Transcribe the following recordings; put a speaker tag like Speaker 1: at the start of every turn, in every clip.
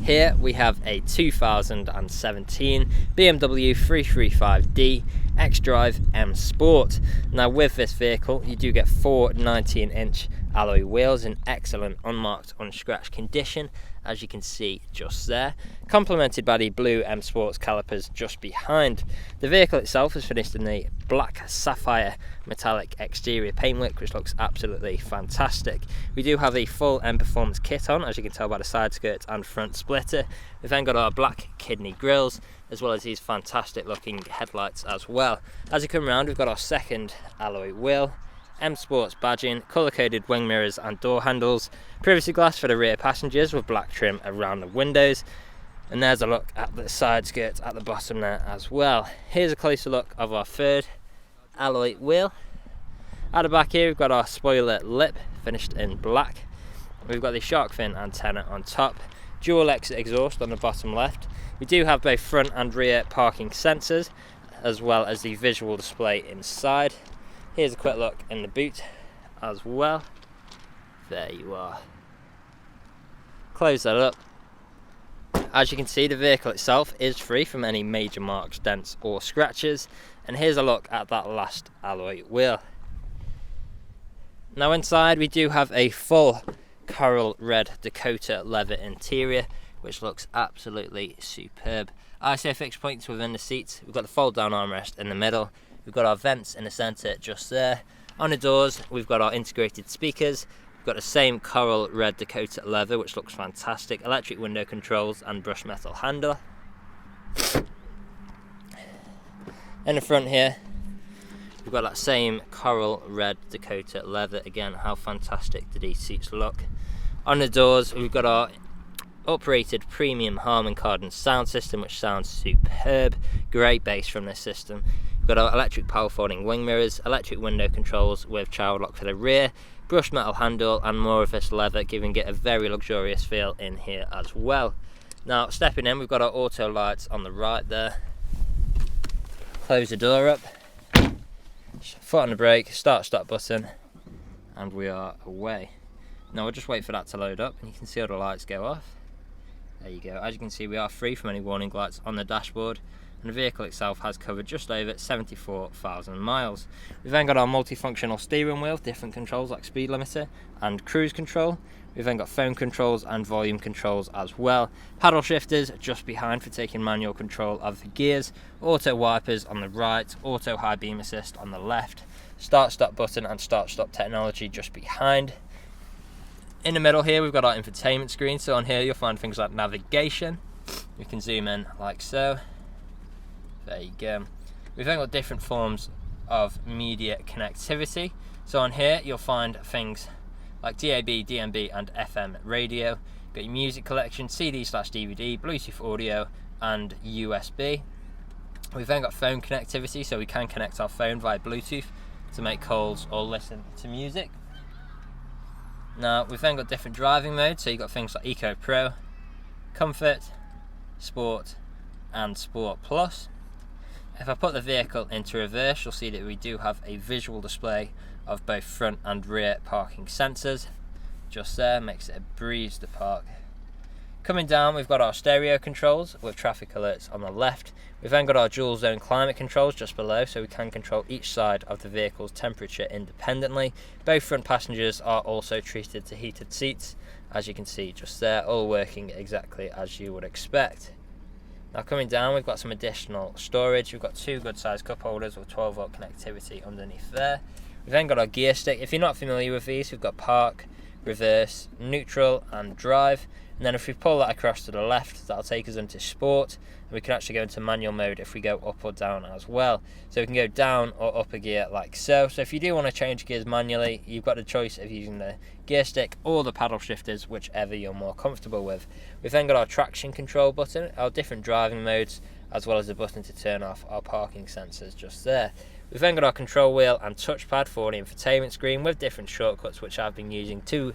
Speaker 1: Here we have a 2017 BMW 335D XDRIVE M Sport. Now with this vehicle you do get four 19-inch alloy wheels in excellent unmarked, unscratched condition, as you can see just there, complemented by the blue M Sports calipers just behind. The vehicle itself is finished in the black sapphire metallic exterior paintwork, which looks absolutely fantastic. We do have the full M Performance kit on, as you can tell by the side skirts and front splitter. We've then got our black kidney grills, as well as these fantastic looking headlights as well. As you come around, we've got our second alloy wheel, M Sports badging, colour-coded wing mirrors and door handles, privacy glass for the rear passengers with black trim around the windows, and there's a look at the side skirts at the bottom there as well. Here's a closer look of our third alloy wheel. At the back here we've got our spoiler lip finished in black. We've got the shark fin antenna on top, dual exit exhaust on the bottom left. We do have both front and rear parking sensors, as well as the visual display inside. Here's a quick look in the boot as well. There you are. Close that up. As you can see, the vehicle itself is free from any major marks, dents or scratches. And here's a look at that last alloy wheel. Now inside we do have a full coral red Dakota leather interior, which looks absolutely superb. ISOFIX points within the seats. We've got the fold down armrest in the middle. We've got our vents in the centre just there. On the doors we've got our integrated speakers. We've got the same coral red Dakota leather, which looks fantastic. Electric window controls and brushed metal handle. In the front here we've got that same coral red Dakota leather. Again, how fantastic do these seats look. On the doors we've got our uprated premium Harman Kardon sound system, which sounds superb. Great bass from this system. We've got our electric power folding wing mirrors, electric window controls with child lock for the rear, brushed metal handle and more of this leather, giving it a very luxurious feel in here as well. Now stepping in, we've got our auto lights on the right there. Close the door up, foot on the brake, start stop button, and we are away. Now we'll just wait for that to load up and you can see all the lights go off. There you go. As you can see, we are free from any warning lights on the dashboard, and the vehicle itself has covered just over 74,000 miles. We've then got our multifunctional steering wheel, different controls like speed limiter and cruise control. We've then got phone controls and volume controls as well. Paddle shifters just behind for taking manual control of the gears. Auto wipers on the right, auto high beam assist on the left. Start stop button and start stop technology just behind. In the middle here we've got our infotainment screen, so on here you'll find things like navigation. We can zoom in like so. There you go. We've then got different forms of media connectivity. So on here you'll find things like DAB, DMB and FM radio. Got your music collection, CD/DVD, Bluetooth audio and USB. We've then got phone connectivity, so we can connect our phone via Bluetooth to make calls or listen to music. Now we've then got different driving modes, so you've got things like Eco Pro, Comfort, Sport and Sport Plus. If I put the vehicle into reverse, you'll see that we do have a visual display of both front and rear parking sensors. Just there, makes it a breeze to park. Coming down, we've got our stereo controls with traffic alerts on the left. We've then got our dual zone climate controls just below, so we can control each side of the vehicle's temperature independently. Both front passengers are also treated to heated seats, as you can see just there, all working exactly as you would expect. Now coming down, we've got some additional storage. We've got two good sized cup holders with 12 volt connectivity underneath there. We've then got our gear stick. If you're not familiar with these, we've got park, reverse, neutral and drive. And then if we pull that across to the left, that'll take us into sport, and we can actually go into manual mode if we go up or down as well. So we can go down or up a gear like so. So if you do want to change gears manually, you've got the choice of using the gear stick or the paddle shifters, whichever you're more comfortable with. We've then got our traction control button, our different driving modes, as well as the button to turn off our parking sensors just there. We've then got our control wheel and touchpad for the infotainment screen with different shortcuts, which I've been using to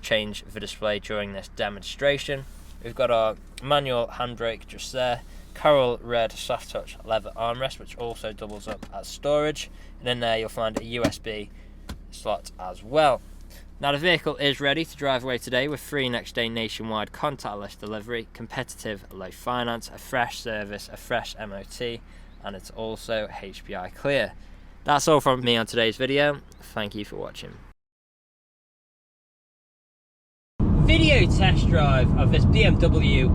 Speaker 1: change the display during this demonstration. We've got our manual handbrake just there, coral red soft touch leather armrest, which also doubles up as storage, and in there you'll find a USB slot as well. Now the vehicle is ready to drive away today with free next day nationwide contactless delivery, competitive low finance, a fresh service, a fresh MOT, and it's also HPI clear. That's all from me on today's video. Thank you for watching. Video test drive of this BMW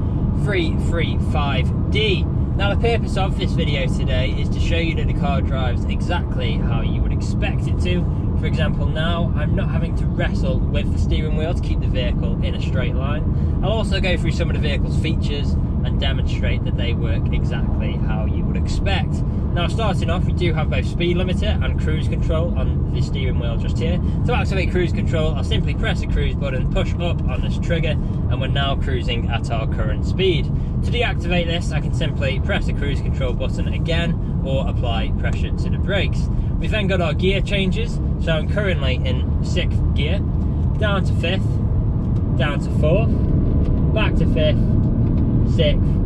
Speaker 1: 335D. Now the purpose of this video today is to show you that the car drives exactly how you would expect it to. For example, now I'm not having to wrestle with the steering wheel to keep the vehicle in a straight line. I'll also go through some of the vehicle's features and demonstrate that they work exactly how you would expect. Now starting off, we do have both speed limiter and cruise control on the steering wheel just here. To activate cruise control, I'll simply press the cruise button, push up on this trigger, and we're now cruising at our current speed. To deactivate this, I can simply press the cruise control button again or apply pressure to the brakes. We've then got our gear changes, so I'm currently in 6th gear, down to 5th, down to 4th, back to 5th, 6th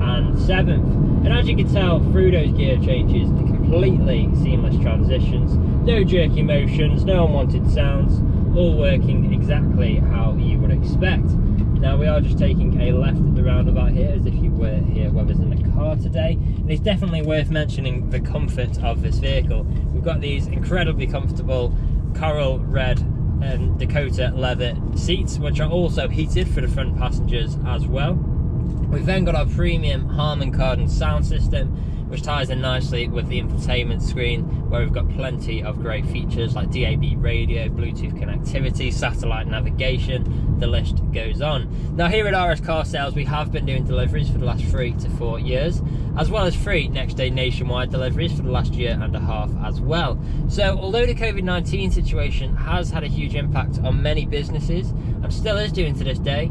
Speaker 1: and 7th. And as you can tell through those gear changes, they're completely seamless transitions, no jerky motions, no unwanted sounds, all working exactly how you would expect. Now we are just taking a left at the roundabout here, as if you were here with us in the car today. And it's definitely worth mentioning the comfort of this vehicle. We've got these incredibly comfortable coral red and Dakota leather seats, which are also heated for the front passengers as well. We've then got our premium Harman Kardon sound system, which ties in nicely with the infotainment screen, where we've got plenty of great features like DAB radio, Bluetooth connectivity, satellite navigation, the list goes on. Now here at RS Car Sales, we have been doing deliveries for the last 3 to 4 years, as well as free next day nationwide deliveries for the last 1.5 years as well. So although the COVID-19 situation has had a huge impact on many businesses, and still is doing to this day,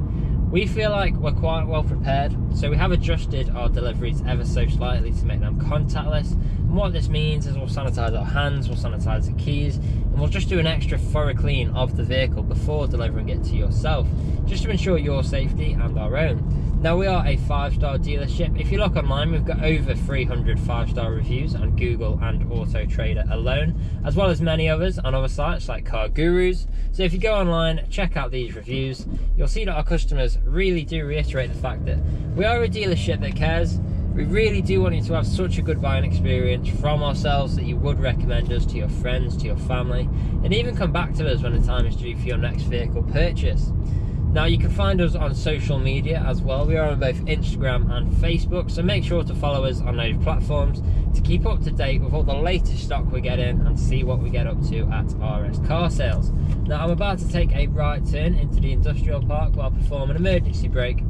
Speaker 1: we feel like we're quite well prepared, so we have adjusted our deliveries ever so slightly to make them contactless. And what this means is we'll sanitize our hands, we'll sanitize the keys, and we'll just do an extra thorough clean of the vehicle before delivering it to yourself, just to ensure your safety and our own. Now we are a 5-star dealership. If you look online, we've got over 300 5-star reviews on Google and Autotrader alone, as well as many others on other sites like Car Gurus. So if you go online, check out these reviews, you'll see that our customers really do reiterate the fact that we are a dealership that cares. We really do want you to have such a good buying experience from ourselves that you would recommend us to your friends, to your family, and even come back to us when the time is due for your next vehicle purchase. Now you can find us on social media as well. We are on both Instagram and Facebook, so make sure to follow us on those platforms to keep up to date with all the latest stock we get in and see what we get up to at RS Car Sales. Now I'm about to take a right turn into the industrial park while perform an emergency brake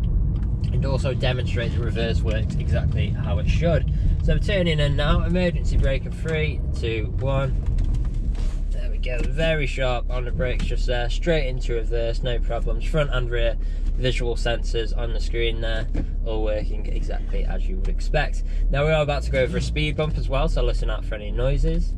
Speaker 1: and also demonstrate the reverse works exactly how it should. So I'm turning in now, emergency brake in 3, 2, 1. Go very sharp on the brakes just there, straight into reverse, no problems. Front and rear visual sensors on the screen there, all working exactly as you would expect. Now we are about to go over a speed bump as well, so listen out for any noises.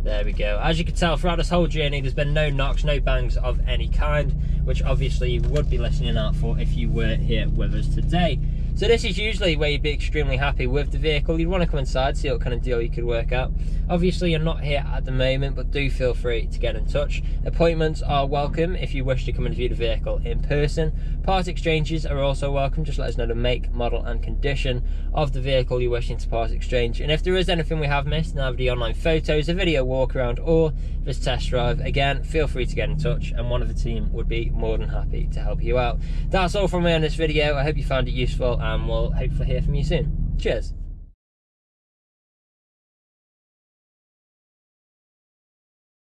Speaker 1: There we go. As you can tell, throughout this whole journey, there's been no knocks, no bangs of any kind, which obviously you would be listening out for if you were here with us today. So this is usually where you'd be extremely happy with the vehicle. You'd want to come inside, see what kind of deal you could work out. Obviously you're not here at the moment, but do feel free to get in touch. Appointments are welcome if you wish to come and view the vehicle in person. Part exchanges are also welcome. Just let us know the make, model and condition of the vehicle you're wishing to part exchange. And if there is anything we have missed, now the online photos, a video walk around or this test drive, again, feel free to get in touch and one of the team would be more than happy to help you out. That's all from me on this video. I hope you found it useful and we'll hopefully hear from you soon. Cheers.